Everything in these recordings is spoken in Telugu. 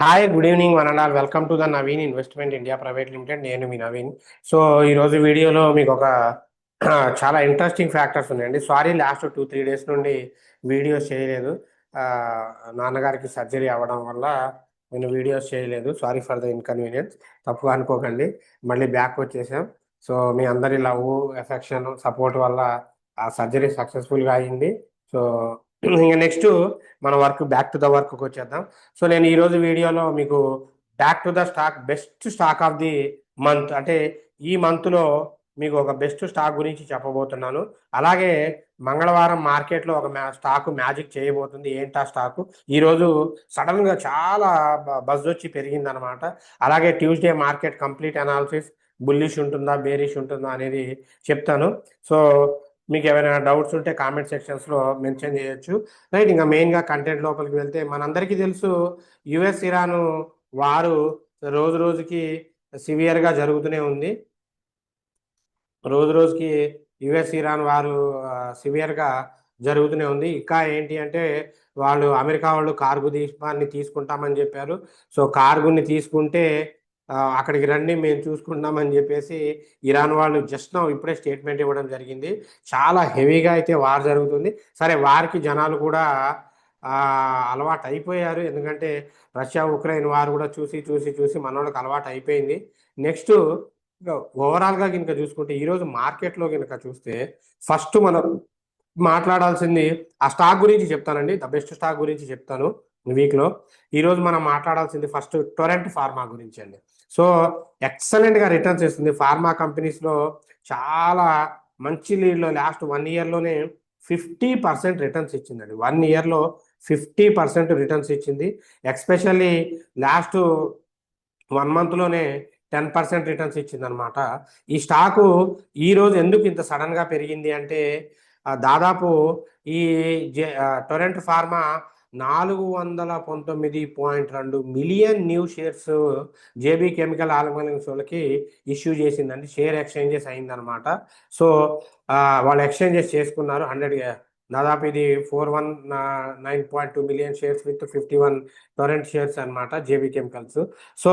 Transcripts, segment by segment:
Hi, good evening one and all. Welcome to the Naveen investment India private limited. నేను మీ నవీన్. సో ఈరోజు వీడియోలో మీకు ఒక చాలా ఇంట్రెస్టింగ్ ఫ్యాక్టర్స్ ఉన్నాయండి. సారీ, లాస్ట్ 2-3 డేస్ నుండి వీడియోస్ చేయలేదు. ఆ, నాన్నగారికి సర్జరీ అవ్వడం వల్ల నేను వీడియోస్ చేయలేదు. Sorry for the inconvenience. తప్పుగా అనుకోకండి. మళ్ళీ బ్యాక్ వచ్చేసాం. సో మీ అందరి లవ్, ఎఫెక్షన్, సపోర్ట్ వల్ల ఆ సర్జరీ సక్సెస్ఫుల్గా అయింది. సో ఇంకా నెక్స్ట్ మన వర్క్, బ్యాక్ టు ద వర్క్కి వచ్చేద్దాం. సో నేను ఈరోజు వీడియోలో మీకు back to the stock, best stock of the month, అంటే ఈ మంత్లో మీకు ఒక బెస్ట్ స్టాక్ గురించి చెప్పబోతున్నాను. అలాగే మంగళవారం మార్కెట్లో ఒక స్టాక్ మ్యాజిక్ చేయబోతుంది. ఏంటా స్టాకు? ఈరోజు సడన్గా చాలా బజ్ వచ్చి పెరిగింది అనమాట. అలాగే Tuesday market complete analysis, bullish ఉంటుందా బేరిష్ ఉంటుందా అనేది చెప్తాను. సో మీకు ఏమైనా డౌట్స్ ఉంటే కామెంట్ సెక్షన్స్లో మెన్షన్ చేయొచ్చు. రైట్, ఇంకా మెయిన్గా కంటెంట్ లోపలికి వెళ్తే మనందరికీ తెలుసు, యుఎస్ ఇరాన్ వారు రోజు రోజుకి సివియర్గా జరుగుతూనే ఉంది. రోజు రోజుకి యుఎస్ ఇరాన్ వారు సివియర్గా జరుగుతూనే ఉంది. ఇంకా ఏంటి అంటే వాళ్ళు, అమెరికా వాళ్ళు కార్గు దీపాన్ని తీసుకుంటామని చెప్పారు. సో కార్గుని తీసుకుంటే అక్కడికి రండి, మేము చూసుకుంటామని చెప్పేసి ఇరాన్ వాళ్ళు జస్ట్ నౌ ఇప్పుడే స్టేట్మెంట్ ఇవ్వడం జరిగింది. చాలా హెవీగా అయితే వార్ జరుగుతుంది. సరే, వారికి జనాలు కూడా అలవాటు అయిపోయారు. ఎందుకంటే రష్యా ఉక్రెయిన్ వారు కూడా చూసి చూసి చూసి మనోళ్ళకి అలవాటు అయిపోయింది. నెక్స్ట్ ఓవరాల్గా కనుక చూసుకుంటే ఈరోజు మార్కెట్లో కనుక చూస్తే ఫస్ట్ మనం మాట్లాడాల్సింది ఆ స్టాక్ గురించి చెప్తానండి. ద బెస్ట్ స్టాక్ గురించి చెప్తాను వీక్లో. ఈరోజు మనం మాట్లాడాల్సింది ఫస్ట్ టొరెంట్ ఫార్మా గురించి అండి. సో ఎక్సలెంట్గా రిటర్న్స్ ఇస్తుంది. ఫార్మా కంపెనీస్లో చాలా మంచి లీడ్లో లాస్ట్ 1 ఇయర్లోనే 50% రిటర్న్స్ ఇచ్చిందండి. 1 ఇయర్లో 50% రిటర్న్స్ ఇచ్చింది. ఎక్స్పెషల్లీ లాస్ట్ 1 మంత్లోనే 10% రిటర్న్స్ ఇచ్చింది అనమాట. ఈ స్టాకు ఈరోజు ఎందుకు ఇంత సడన్గా పెరిగింది అంటే దాదాపు ఈ Torrent pharma 419.2 million new shares JB chemical Organics వాళ్ళకి ఇష్యూ చేసిందండి. షేర్ ఎక్స్చేంజెస్ అయిందనమాట. సో వాళ్ళు ఎక్స్చేంజెస్ చేసుకున్నారు 100. దాదాపు ఇది 419.2 million shares with 51 Torrent shares అనమాట, జేబీ కెమికల్స్. సో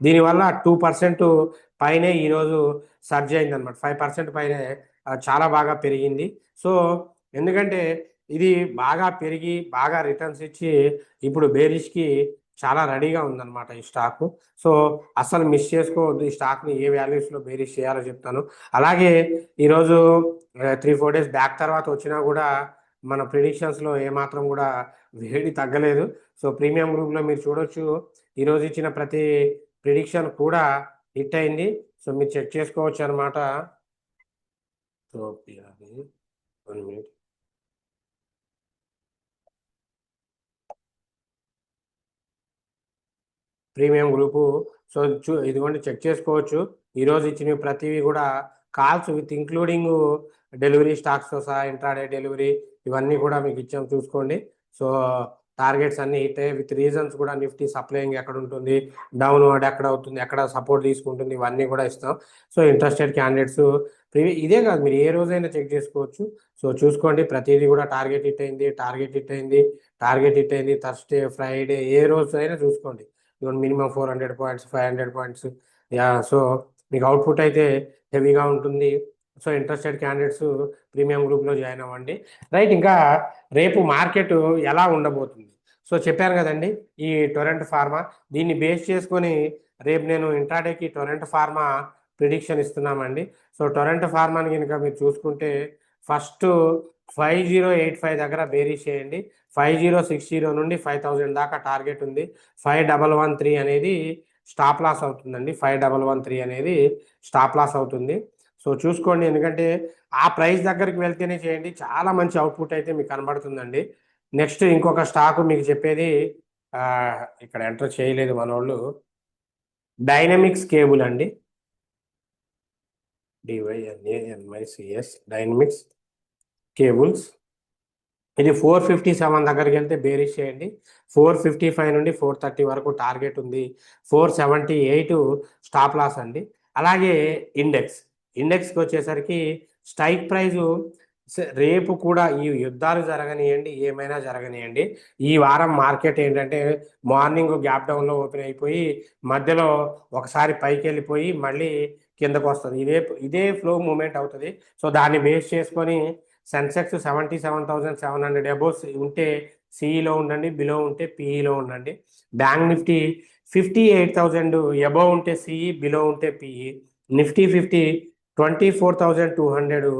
దీనివల్ల 2% పైనే ఈరోజు సర్జ్ అయింది అనమాట. 5% పైనే చాలా బాగా పెరిగింది. సో ఎందుకంటే ఇది బాగా పెరిగి బాగా రిటర్న్స్ ఇచ్చి ఇప్పుడు బేరిష్కి చాలా రెడీగా ఉందన్నమాట ఈ స్టాక్. సో అస్సలు మిస్ చేసుకోవద్దు. ఈ స్టాక్ని ఏ వాల్యూస్లో బేరిష్ చేయాలో చెప్తాను. అలాగే ఈరోజు 3-4 డేస్ బ్యాక్ తర్వాత వచ్చినా కూడా మన ప్రిడిక్షన్స్లో ఏమాత్రం కూడా వేడి తగ్గలేదు. సో ప్రీమియం గ్రూప్లో మీరు చూడొచ్చు, ఈరోజు ఇచ్చిన ప్రతి ప్రిడిక్షన్ కూడా హిట్ అయింది. సో మీరు చెక్ చేసుకోవచ్చు అనమాట. So 1 minute. Premium group. So ఇదిగోండి, చెక్ చేసుకోవచ్చు. ఈరోజు ఇచ్చినవి ప్రతివి కూడా కాల్స్ విత్ ఇంక్లూడింగ్ డెలివరీ స్టాక్స్తో సహా, ఇంట్రాడే డెలివరీ, ఇవన్నీ కూడా మీకు ఇచ్చాం, చూసుకోండి. సో టార్గెట్స్ అన్ని హిట్ అయ్యాయి విత్ రీజన్స్ కూడా. నిఫ్టీ సప్లయింగ్ ఎక్కడ ఉంటుంది, డౌన్ వర్డ్ ఎక్కడ అవుతుంది, ఎక్కడ సపోర్ట్ తీసుకుంటుంది, ఇవన్నీ కూడా ఇస్తాం. సో ఇంట్రెస్టెడ్ క్యాండిడేట్స్ ఇదే కాదు, మీరు ఏ రోజైనా చెక్ చేసుకోవచ్చు. సో చూసుకోండి, ప్రతిదీ కూడా టార్గెట్ హిట్ అయింది, టార్గెట్ హిట్ అయింది, టార్గెట్ హిట్ అయింది. థర్స్డే, ఫ్రైడే, ఏ రోజు అయినా చూసుకోండి. Minimum 400 points, 500 points. Yeah, so మీకు అవుట్పుట్ అయితే హెవీగా ఉంటుంది. సో ఇంట్రెస్టెడ్ క్యాండిడేట్స్ ప్రీమియం గ్రూప్లో జాయిన్ అవ్వండి. రైట్, ఇంకా రేపు మార్కెట్ ఎలా ఉండబోతుంది? సో చెప్పాను కదండి, ఈ టొరెంట్ ఫార్మా, దీన్ని బేస్ చేసుకొని రేపు నేను ఇంట్రాడేకి టొరెంట్ ఫార్మా ప్రిడిక్షన్ ఇస్తున్నామండి. సో టొరెంట్ ఫార్మాని కనుక మీరు చూసుకుంటే ఫస్ట్ 5085 దగ్గర బేరీస్ చేయండి. 5060 నుండి 5000 దాకా టార్గెట్ ఉంది. 5113 అనేది స్టాప్ లాస్ అవుతుందండి. 5113 అనేది స్టాప్ లాస్ అవుతుంది. సో చూసుకోండి, ఎందుకంటే ఆ ప్రైస్ దగ్గరికి వెళ్తేనే చేయండి. చాలా మంచి అవుట్పుట్ అయితే మీకు కనబడుతుందండి. నెక్స్ట్ ఇంకొక స్టాక్ మీకు చెప్పేది, ఇక్కడ ఎంటర్ చేయలేదు మనోళ్ళు, డైనమిక్స్ కేబుల్ అండి. డివైఎన్ఏఎన్ఐసిఎస్ డైనమిక్స్ కేబుల్స్. ఇది 457 దగ్గరికి వెళ్తే బేరిష్ చేయండి. 455 నుండి 430 వరకు టార్గెట్ ఉంది. 478 స్టాప్ లాస్ అండి. అలాగే ఇండెక్స్కి వచ్చేసరికి స్ట్రైక్ ప్రైజు రేపు కూడా ఈ యుద్ధాలు జరగనియండి, ఏమైనా జరగనియండి, ఈ వారం మార్కెట్ ఏంటంటే మార్నింగ్ గ్యాప్ డౌన్లో ఓపెన్ అయిపోయి మధ్యలో ఒకసారి పైకి వెళ్ళిపోయి మళ్ళీ కిందకు వస్తుంది. ఇదే ఫ్లో మూమెంట్ అవుతుంది. సో దాన్ని బేస్ చేసుకొని సెన్సెక్స్ 77,700 అబోవ్ ఉంటే సిఈలో ఉండండి, బిలో ఉంటే పిఈలో ఉండండి. బ్యాంక్ నిఫ్టీ 58,000 అబోవ్ ఉంటే సిఈ, బిలో ఉంటే పిఈ. నిఫ్టీ 50 24,200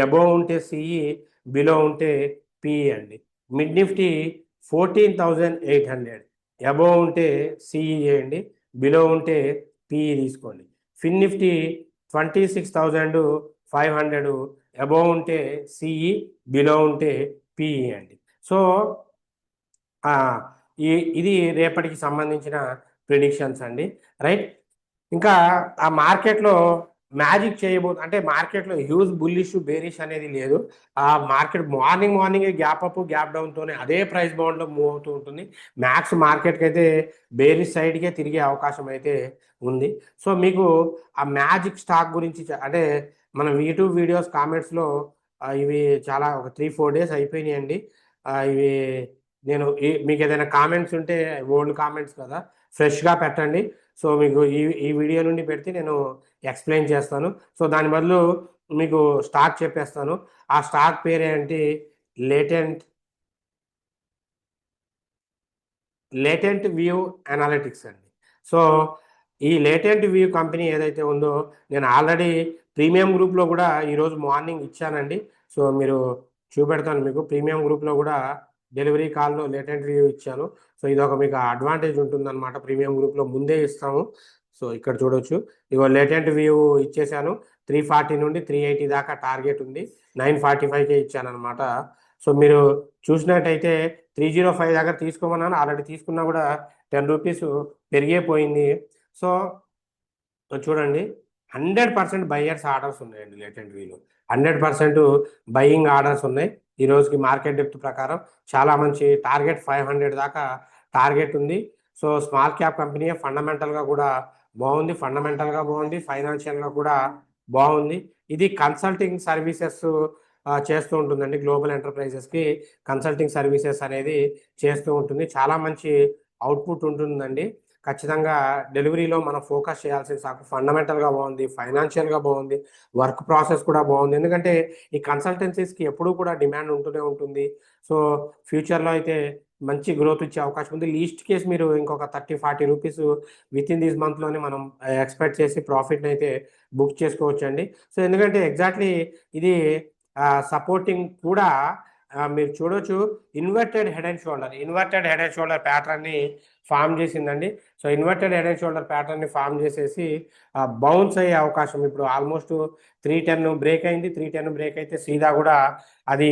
అబోవ్ ఉంటే సిఈ, బిలో ఉంటే పిఈ అండి. మిడ్ నిఫ్టీ 14,800 అబోవ్ ఉంటే సిఈ చేయండి, బిలో ఉంటే పిఈ తీసుకోండి. ఫిన్ నిఫ్టీ 26,500 అబోవ్ ఉంటే సిఈ, బిలో ఉంటే పిఈ అండి. సో ఇది రేపటికి సంబంధించిన ప్రిడిక్షన్స్ అండి, రైట్. ఇంకా ఆ మార్కెట్లో మ్యాజిక్ అంటే మార్కెట్లో హ్యూజ్ బుల్లిష్ బేరిష్ అనేది లేదు. ఆ market morning gap up gap డౌన్తోనే అదే ప్రైస్ బౌండ్లో మూవ్ అవుతూ ఉంటుంది. మ్యాక్స్ మార్కెట్కి అయితే బేరిష్ సైడ్కే తిరిగే అవకాశం అయితే ఉంది. సో మీకు ఆ మ్యాజిక్ స్టాక్ గురించి అంటే మన యూట్యూబ్ వీడియోస్ కామెంట్స్లో ఇవి చాలా ఒక 3-4 డేస్ అయిపోయినాయండి. ఇవి నేను మీకు ఏదైనా కామెంట్స్ ఉంటే ఓల్డ్ కామెంట్స్ కదా, ఫ్రెష్గా పెట్టండి. సో మీకు ఈ వీడియో నుండి పెడితే నేను ఎక్స్ప్లెయిన్ చేస్తాను. సో దాని బదులు మీకు స్టాక్ చెప్పేస్తాను. ఆ స్టాక్ పేరేంటి, లేటెంట్ వ్యూ అనాలిటిక్స్ అండి. సో ఈ లేటెంట్ వ్యూ కంపెనీ ఏదైతే ఉందో నేను ఆల్రెడీ ప్రీమియం గ్రూప్లో కూడా ఈరోజు మార్నింగ్ ఇచ్చానండి. సో మీరు చూపెడతాను మీకు. ప్రీమియం గ్రూప్లో కూడా డెలివరీ కాల్లో లేటెంట్ వ్యూ ఇచ్చాను. సో ఇది ఒక మీకు అడ్వాంటేజ్ ఉంటుందన్నమాట. ప్రీమియం గ్రూప్లో ముందే ఇస్తాము. సో ఇక్కడ చూడొచ్చు, ఇగో లేటెంట్ వ్యూ ఇచ్చేసాను. 340 నుండి 380 దాకా టార్గెట్ ఉంది. 945కే ఇచ్చాను అనమాట. సో మీరు చూసినట్టయితే 305 దగ్గర తీసుకోమన్నాను, ఆల్రెడీ తీసుకున్నా కూడా 10 రూపీస్ పెరిగే పోయింది. సో చూడండి, 100% బయ్యర్స్ ఆర్డర్స్ ఉన్నాయండి లేటెంట్ వ్యూలో. 100% బయ్యింగ్ ఆర్డర్స్ ఉన్నాయి. ఈ రోజుకి మార్కెట్ డెప్త్ ప్రకారం చాలా మంచి టార్గెట్ 500 దాకా టార్గెట్ ఉంది. సో స్మాల్ క్యాప్ కంపెనీ ఫండమెంటల్గా కూడా బాగుంది, ఫైనాన్షియల్గా కూడా బాగుంది. ఇది కన్సల్టింగ్ సర్వీసెస్ చేస్తూ ఉంటుందండి. గ్లోబల్ ఎంటర్ప్రైజెస్కి కన్సల్టింగ్ సర్వీసెస్ అనేది చేస్తూ ఉంటుంది. చాలా మంచి అవుట్పుట్ ఉంటుందండి. ఖచ్చితంగా డెలివరీలో మనం ఫోకస్ చేయాల్సిన సాకు ఫండమెంటల్గా బాగుంది, ఫైనాన్షియల్గా బాగుంది, వర్క్ ప్రాసెస్ కూడా బాగుంది. ఎందుకంటే ఈ కన్సల్టెన్సీస్కి ఎప్పుడూ కూడా డిమాండ్ ఉంటూనే ఉంటుంది. సో ఫ్యూచర్లో అయితే మంచి గ్రోత్ ఇచ్చే అవకాశం ఉంది. లీస్ట్ కేస్ మీరు ఇంకొక 30-40 రూపీస్ విత్ ఇన్ దిస్ మంత్లోనే మనం ఎక్స్పెక్ట్ చేసి ప్రాఫిట్ని అయితే బుక్ చేసుకోవచ్చండి. సో ఎందుకంటే ఎగ్జాక్ట్లీ ఇది సపోర్టింగ్ కూడా మీరు చూడొచ్చు. ఇన్వర్టెడ్ హెడ్ అండ్ షోల్డర్ ప్యాటర్న్ని ఫామ్ చేసిందండి. So inverted head and shoulder ప్యాటర్న్ని ఫామ్ చేసేసి బౌన్స్ అయ్యే అవకాశం ఇప్పుడు ఆల్మోస్ట్ 310 బ్రేక్ అయింది. 310 బ్రేక్ అయితే సీదా కూడా అది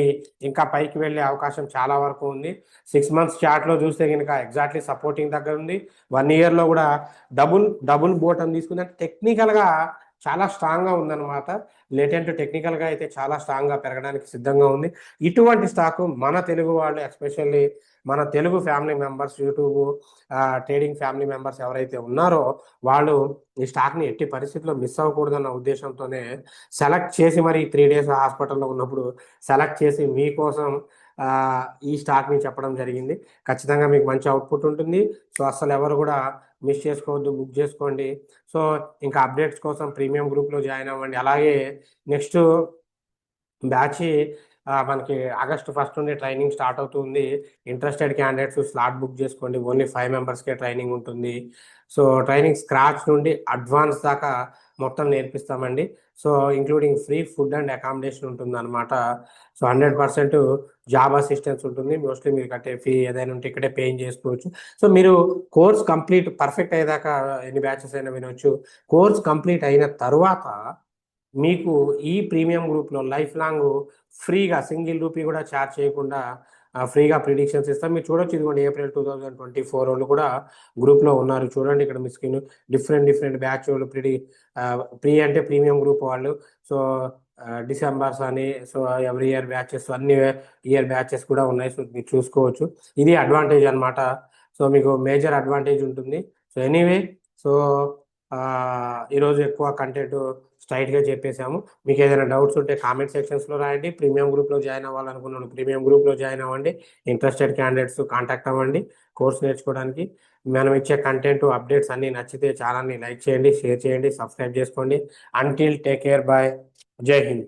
ఇంకా పైకి వెళ్ళే అవకాశం చాలా వరకు ఉంది. 6 మంత్స్ చార్ట్లో చూస్తే కనుక ఎగ్జాక్ట్లీ సపోర్టింగ్ దగ్గర ఉంది. 1 ఇయర్లో కూడా డబుల్ బోటం తీసుకుంది. టెక్నికల్గా చాలా స్ట్రాంగ్గా ఉందన్నమాట. లేటెంట్ టెక్నికల్గా అయితే చాలా స్ట్రాంగ్గా పెరగడానికి సిద్ధంగా ఉంది. ఇటువంటి స్టాకు మన తెలుగు వాళ్ళు, ఎస్పెషల్లీ మన Telugu family members, YouTube trading family members ఎవరైతే ఉన్నారో వాళ్ళు ఈ స్టాక్ని ఎట్టి పరిస్థితుల్లో మిస్ అవ్వకూడదన్న ఉద్దేశంతోనే సెలెక్ట్ చేసి మరి 3 డేస్ హాస్పిటల్లో ఉన్నప్పుడు సెలెక్ట్ చేసి మీకోసం ఈ స్టాక్ని చెప్పడం జరిగింది. ఖచ్చితంగా మీకు మంచి అవుట్పుట్ ఉంటుంది. సో అసలు ఎవరు కూడా మిస్ చేసుకోవద్దు, బుక్ చేసుకోండి. సో ఇంకా అప్డేట్స్ కోసం ప్రీమియం గ్రూప్లో జాయిన్ అవ్వండి. అలాగే నెక్స్ట్ బ్యాచ్ మనకి ఆగస్టు 1 నుండి ట్రైనింగ్ స్టార్ట్ అవుతుంది. ఇంట్రెస్టెడ్ క్యాండిడేట్స్ స్లాట్ బుక్ చేసుకోండి. ఓన్లీ 5 మెంబర్స్కే ట్రైనింగ్ ఉంటుంది. సో ట్రైనింగ్ స్క్రాచ్ నుండి అడ్వాన్స్ దాకా మొత్తం నేర్పిస్తామండి. So including free food and accommodation ఉంటుంది అనమాట. సో 100% జాబ్ అసిస్టెన్స్ ఉంటుంది. మోస్ట్లీ మీరు కట్టే ఫీ ఏదైనా ఉంటే ఇక్కడే పేయింగ్ చేసుకోవచ్చు. సో మీరు కోర్స్ కంప్లీట్ పర్ఫెక్ట్ అయ్యేదాకా ఎన్ని బ్యాచెస్ అయినా వినవచ్చు. కోర్స్ కంప్లీట్ అయిన తర్వాత మీకు ఈ ప్రీమియం గ్రూప్లో లైఫ్ లాంగ్ ఫ్రీగా సింగిల్ రూపీ కూడా ఛార్జ్ చేయకుండా ఫ్రీగా ప్రిడిక్షన్స్ ఇస్తాం. మీరు చూడొచ్చు, ఇదిగోండి ఏప్రిల్ 2024 వాళ్ళు కూడా గ్రూప్లో ఉన్నారు. చూడండి ఇక్కడ మీ స్క్రీన్ డిఫరెంట్ బ్యాచ్ వాళ్ళు ప్రీ అంటే ప్రీమియం గ్రూప్ వాళ్ళు. సో డిసెంబర్స్ అని, సో ఎవ్రీ ఇయర్ బ్యాచెస్, అన్ని ఇయర్ బ్యాచెస్ కూడా ఉన్నాయి. సో మీరు చూసుకోవచ్చు. ఇది అడ్వాంటేజ్ అనమాట. సో మీకు మేజర్ అడ్వాంటేజ్ ఉంటుంది. సో ఎనీవే, సో ఈరోజు ఎక్కువ కంటెంట్ స్ట్రైట్గా చెప్పేశాము. మీకు ఏదైనా డౌట్స్ ఉంటే కామెంట్ సెక్షన్స్లో రాయండి. ప్రీమియం గ్రూప్లో జాయిన్ అవ్వాలనుకున్నాను, ప్రీమియం గ్రూప్లో జాయిన్ అవ్వండి. ఇంట్రెస్టెడ్ క్యాండిడేట్స్ కాంటాక్ట్ అవ్వండి కోర్స్ నేర్చుకోవడానికి. మనం ఇచ్చే కంటెంట్ అప్డేట్స్ అన్నీ నచ్చితే ఛానల్ని లైక్ చేయండి, షేర్ చేయండి, సబ్స్క్రైబ్ చేసుకోండి. అంటిల్ టేక్ కేర్, బాయ్, జై హింద్.